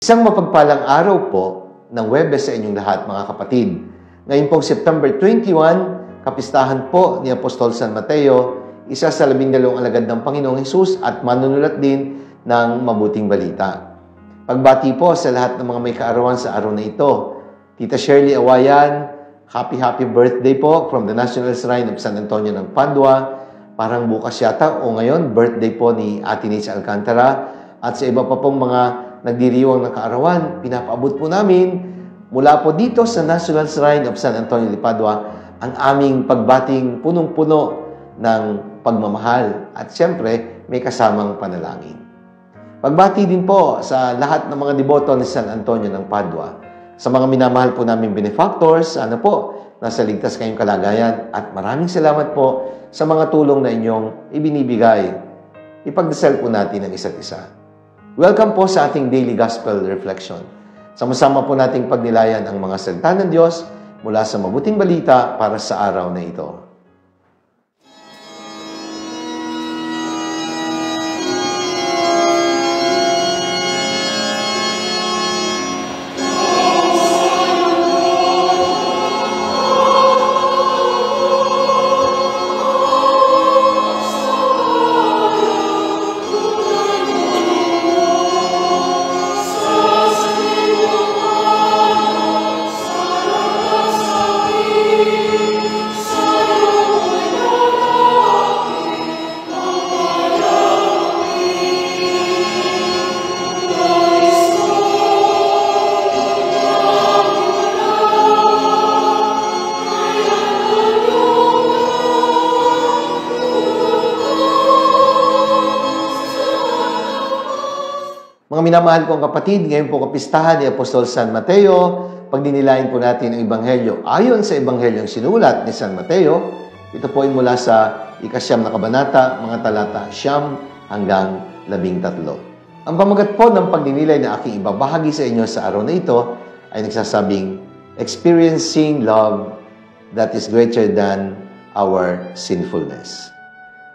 Isang mapagpalang araw po ng Huwebes sa inyong lahat, mga kapatid. Ngayon pong September 21, kapistahan po ni Apostol San Mateo, isa sa 12 alagad ng Panginoong Hesus at manunulat din ng mabuting balita. Pagbati po sa lahat ng mga may kaarawan sa araw na ito. Tita Shirley Awayan, happy birthday po from the National Shrine of San Antonio ng Padua. Parang bukas yata o ngayon, birthday po ni Ate Nitz Alcantara. At sa iba pa pong mga nagdiriwang ng kaarawan, pinapaabot po namin mula po dito sa National Shrine of San Antonio de Padua ang aming pagbating punong-puno ng pagmamahal at siyempre may kasamang panalangin. Pagbati din po sa lahat ng mga deboto ni San Antonio ng Padua. Sa mga minamahal po namin benefactors, sana po nasa ligtas kayong kalagayan at maraming salamat po sa mga tulong na inyong ibinibigay. Ipagdasal po natin ang isa't isa. Welcome po sa ating Daily Gospel Reflection. Sama-sama po nating pagnilayan ang mga salita ng Diyos mula sa mabuting balita para sa araw na ito. Mga minamahal kong kapatid, ngayon po kapistahan ni Apostol San Mateo. Pagdinilayan po natin ang Ebanghelyo ayon sa Ebanghelyong sinulat ni San Mateo. Ito po ay mula sa ikasyam na kabanata, mga talata 9 hanggang 13. Ang pamagat po ng pagdinilay na aking ibabahagi sa inyo sa araw na ito ay nagsasabing, experiencing love that is greater than our sinfulness.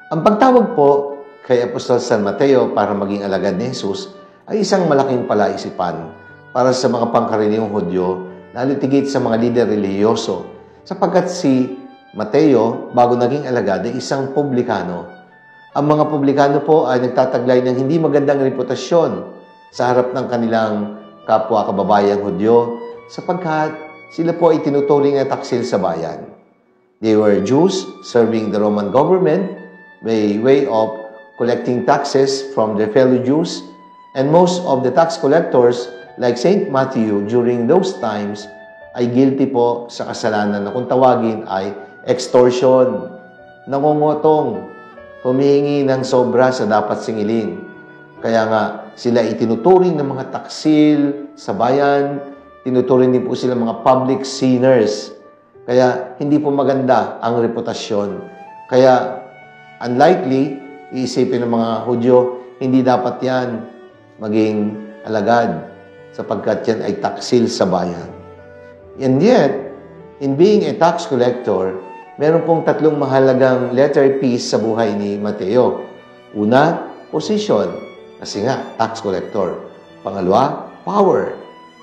Ang pagtawag po kay Apostol San Mateo para maging alagad ni Jesus ay isang malaking palaisipan para sa mga pangkaraniwang Hudyo na litigate sa mga lider relihiyoso sapagkat si Mateo, bago naging alagad, ay isang publikano. Ang mga publikano po ay nagtataglay ng hindi magandang reputasyon sa harap ng kanilang kapwa kababayang Hudyo sapagkat sila po ay tinuturing na taksil sa bayan. They were Jews serving the Roman government by way of collecting taxes from their fellow Jews. And most of the tax collectors, like Saint Matthew, during those times, ay guilty po sa kasalanan na kung tawagin ay extortion, nangungutong, humihingi ng sobra sa dapat singilin. Kaya nga, sila itinuturing ng mga taksil sa bayan, tinuturing din po sila mga public sinners. Kaya hindi po maganda ang reputasyon. Kaya unlikely, iisipin ng mga Hudyo, hindi dapat yan maging alagad sapagkat yan ay taksil sa bayan. And yet, in being a tax collector, meron pong tatlong mahalagang letter piece sa buhay ni Mateo. Una, position, kasi nga, tax collector. Pangalawa, power.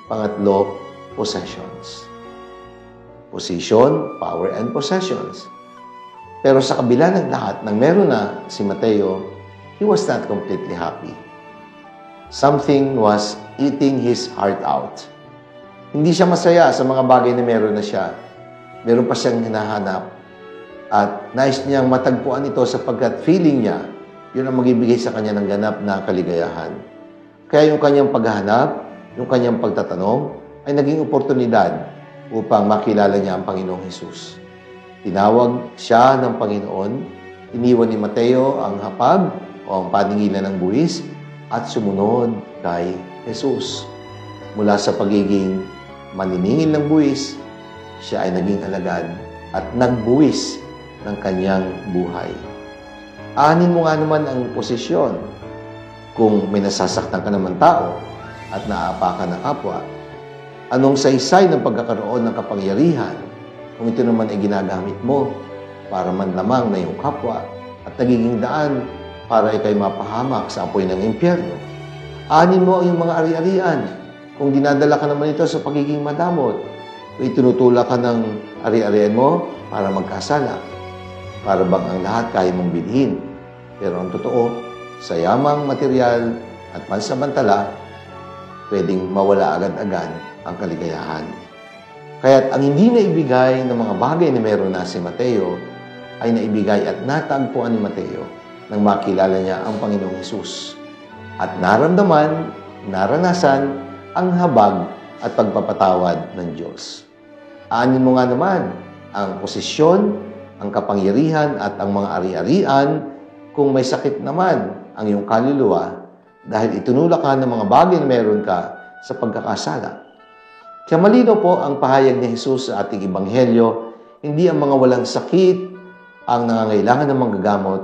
Pangatlo, possessions. Position, power, and possessions. Pero sa kabila ng lahat, nang meron na si Mateo, he was not completely happy. Something was eating his heart out. Hindi siya masaya sa mga bagay na meron na siya. Meron pa siyang hinahanap. At nais niyang matagpuan ito sapagkat feeling niya, yun ang magbibigay sa kanya ng ganap na kaligayahan. Kaya yung kanyang paghahanap, yung kanyang pagtatanong, ay naging oportunidad upang makilala niya ang Panginoong Hesus. Tinawag siya ng Panginoon, iniwan ni Mateo ang hapag o ang paningilan ng buwis, at sumunod kay Jesus. Mula sa pagiging maniningil ng buwis, siya ay naging alagad at nagbuwis ng kanyang buhay. Aanin mo nga naman ang posisyon. Kung may nasasaktan ka naman tao at naaapakan ng kapwa, anong saysay ng pagkakaroon ng kapangyarihan kung ito naman ay ginagamit mo para man lamang na iyong kapwa at nagiging daan para ikay mapahamak sa apoy ng impyerno. Anin mo ang iyong mga ari-arian kung dinadala ka naman ito sa pagiging madamot, kung itinutulak ka ng ari-arian mo para magkasala, para bang ang lahat kaya mong bilhin. Pero ang totoo, sa yamang material at pansamantala, pwedeng mawala agad-agad ang kaligayahan. Kaya't ang hindi naibigay ng mga bagay na meron na si Mateo ay naibigay at natagpuan ni Mateo nang makilala niya ang Panginoong Hesus at naramdaman, naranasan ang habag at pagpapatawad ng Diyos. Aanin mo nga naman ang posisyon, ang kapangyarihan at ang mga ari-arian kung may sakit naman ang iyong kaluluwa dahil itinulak ka ng mga bagay na meron ka sa pagkakasala. Kaya malino po ang pahayag ni Jesus sa ating Ebanghelyo, hindi ang mga walang sakit ang nangangailangan ng manggagamot,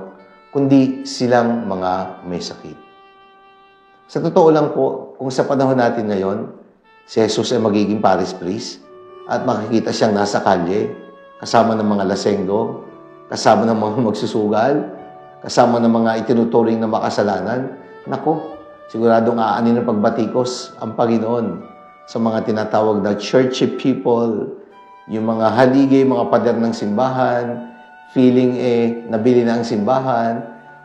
kundi silang mga may sakit. Sa totoo lang po, kung sa panahon natin ngayon, si Jesus ay magiging parish priest at makikita siyang nasa kalye, kasama ng mga lasenggo, kasama ng mga magsusugal, kasama ng mga itinuturing na makasalanan, nako, siguradong aanin ng pagbatikos ang Panginoon sa mga tinatawag na churchy people, yung mga haligay, mga pader ng simbahan, feeling nabili na ang simbahan,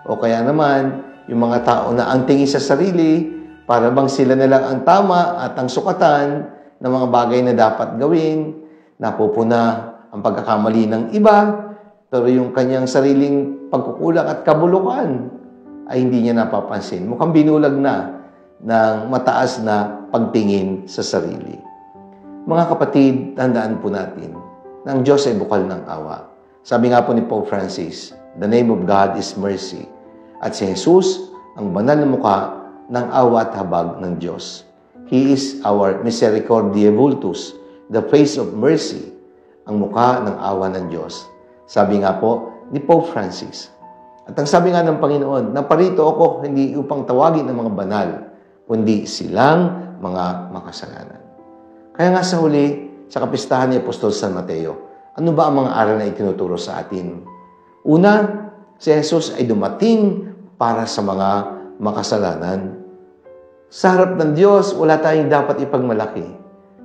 o kaya naman, yung mga tao na ang tingin sa sarili, para bang sila na lang ang tama at ang sukatan ng mga bagay na dapat gawin, napupuna ang pagkakamali ng iba, pero yung kanyang sariling pagkukulang at kabulukan ay hindi niya napapansin. Mukhang binulag na ng mataas na pagtingin sa sarili. Mga kapatid, tandaan po natin na ang Diyos ay bukal ng awa. Sabi nga po ni Pope Francis, the name of God is mercy. At si Jesus, ang banal na mukha ng awa at habag ng Diyos. He is our misericordia vultus, the face of mercy, ang mukha ng awa ng Diyos. Sabi nga po ni Pope Francis. At ang sabi nga ng Panginoon, naparito ako hindi upang tawagin ng mga banal, kundi silang mga makasalanan. Kaya nga sa huli, sa kapistahan ni Apostol San Mateo, ano ba ang mga aral na itinuturo sa atin? Una, si Jesus ay dumating para sa mga makasalanan. Sa harap ng Diyos, wala tayong dapat ipagmalaki,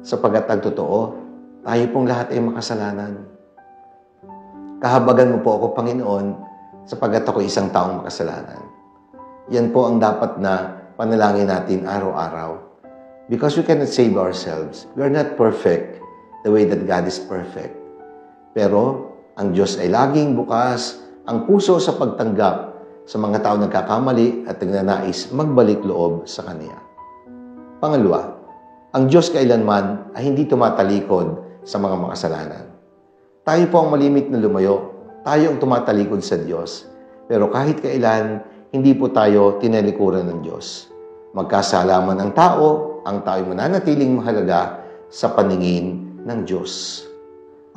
sapagkat ang totoo, tayo pong lahat ay makasalanan. Kahabagan mo po ako, Panginoon, sapagkat ako isang taong makasalanan. Yan po ang dapat na panalangin natin araw-araw. Because we cannot save ourselves. We are not perfect the way that God is perfect. Pero ang Diyos ay laging bukas ang puso sa pagtanggap sa mga tao nagkakamali at nagnanais magbalik loob sa Kanya. Pangalawa, ang Diyos kailanman ay hindi tumatalikod sa mga makasalanan. Tayo po ang malimit na lumayo. Tayo ang tumatalikod sa Diyos. Pero kahit kailan, hindi po tayo tinalikuran ng Diyos. Magkasala man ang tao ay mananatiling mahalaga sa paningin ng Diyos.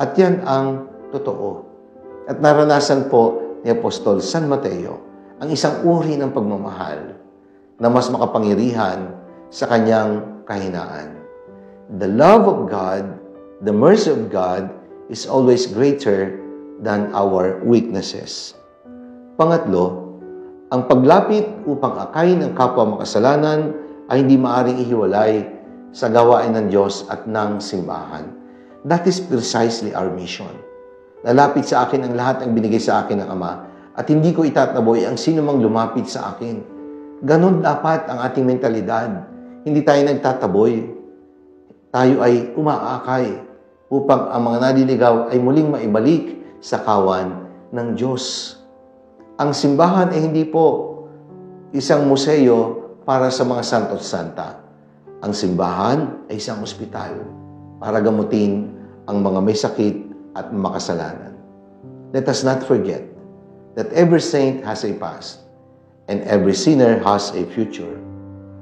At yan ang totoo. At naranasan po ni Apostol San Mateo ang isang uri ng pagmamahal na mas makapangyarihan sa kanyang kahinaan. The love of God, the mercy of God is always greater than our weaknesses. Pangatlo, ang paglapit upang akayin ang kapwa makasalanan ay hindi maaaring ihiwalay sa gawain ng Diyos at ng simbahan. That is precisely our mission. Lalapit sa akin ang lahat ng binigay sa akin ng Ama at hindi ko itataboy ang sino mang lumapit sa akin. Ganon dapat ang ating mentalidad. Hindi tayo nagtataboy. Tayo ay umaakay upang ang mga naliligaw ay muling maibalik sa kawan ng Diyos. Ang simbahan ay hindi po isang museo para sa mga santo't santa. Ang simbahan ay isang ospital para gamutin ang mga may sakit at makasalanan. Let us not forget that every saint has a past and every sinner has a future,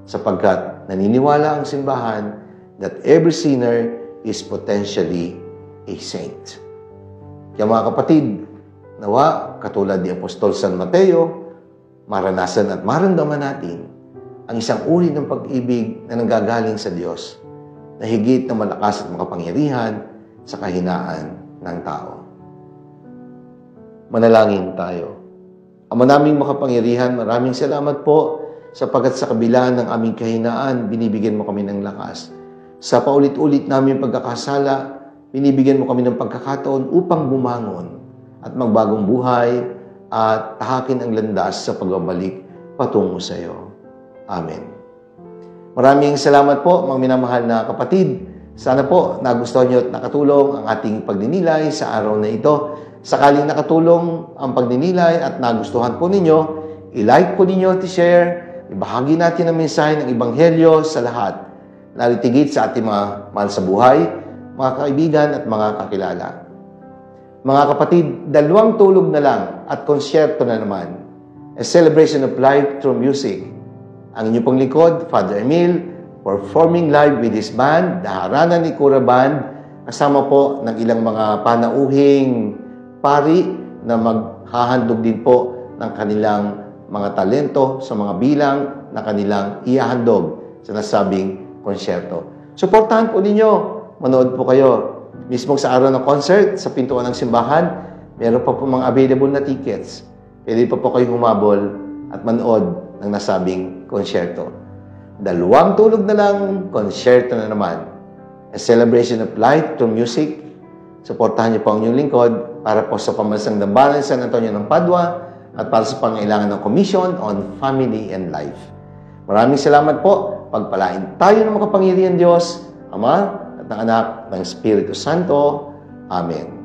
sapagkat naniniwala ang simbahan that every sinner is potentially a saint. Kaya mga kapatid, nawa, katulad ni Apostol San Mateo, maranasan at maramdaman natin ang isang uri ng pag-ibig na nanggagaling sa Diyos na higit na malakas at makapangyarihan sa kahinaan ng tao. Manalangin tayo. Ama naming makapangyarihan, maraming salamat po sapagkat sa kabila ng aming kahinaan, binibigyan mo kami ng lakas Sa paulit-ulit namin pagkakasala, binibigyan mo kami ng pagkakataon upang bumangon at magbagong buhay at tahakin ang landas sa pagbabalik patungo sa iyo. Amen. Maraming salamat po, mga minamahal na kapatid. Sana po nagustuhan niyo at nakatulong ang ating pagninilay sa araw na ito. Sakaling nakatulong ang pagninilay at nagustuhan po ninyo, i-like po ninyo at i-share. Ibahagi natin ang mensahe ng Ebanghelyo sa lahat. Naritigit sa ating mga mahal sa buhay, mga kaibigan at mga kakilala. Mga kapatid, 2 tulog na lang at konsyerto na naman. A celebration of life through music. Ang inyong pong lingkod, Father Emil, performing live with his band, The Harana ni Kura Band, kasama po ng ilang mga panauhing pari na maghahandog din po ng kanilang mga talento sa mga bilang na kanilang ihahandog sa nasabing konsyerto. Suportahan po ninyo. Manood po kayo. Mismo sa araw ng concert, sa pintuan ng simbahan, meron pa po mga available na tickets. Pwede pa po kayo humabol at manood ng nasabing konsyerto. 2 tulog na lang, konsyerto na naman. A celebration of life through music. Suportahan niyo po ang inyong lingkod para po sa pambansang dambalan San Antonio ng Padua at para sa pangailangan ng Commission on Family and Life. Maraming salamat po. Pagpalain tayo ng makapangyarihan Diyos, Ama at ng Anak ng Espiritu Santo. Amen.